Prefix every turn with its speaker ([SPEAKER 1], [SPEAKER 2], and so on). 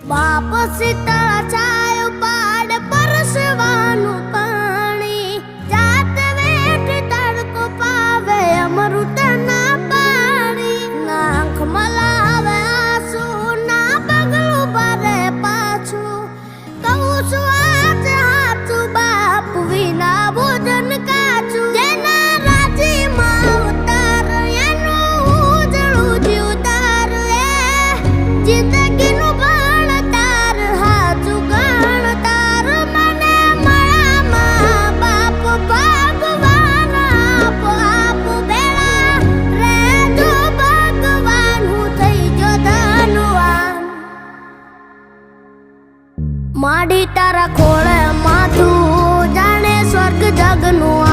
[SPEAKER 1] બાપ શીતળ છાયો પાડ પરસવાનું પાણી જાત વેઠ તડકો પાવે અમૃત ના પાણી ના આંખ મલાવે આંસુ ના પગલું ભરે પાછું કહું છું આજ હાચું બાપ વિના ભોજન કાચું જેના રાજીમાં ઉતાર એનું ઉજળું જીવતાર એ જિંદગીનું ભણતાર હાચું ગણતાર મને મળ્યામાં બાપ ભગવાન આપ આપ બેડા રેજો ભગવાન હું થઈ ગયો ધનવાન માડી તારા ખોળે માથું જાણે સ્વર્ગ જગનું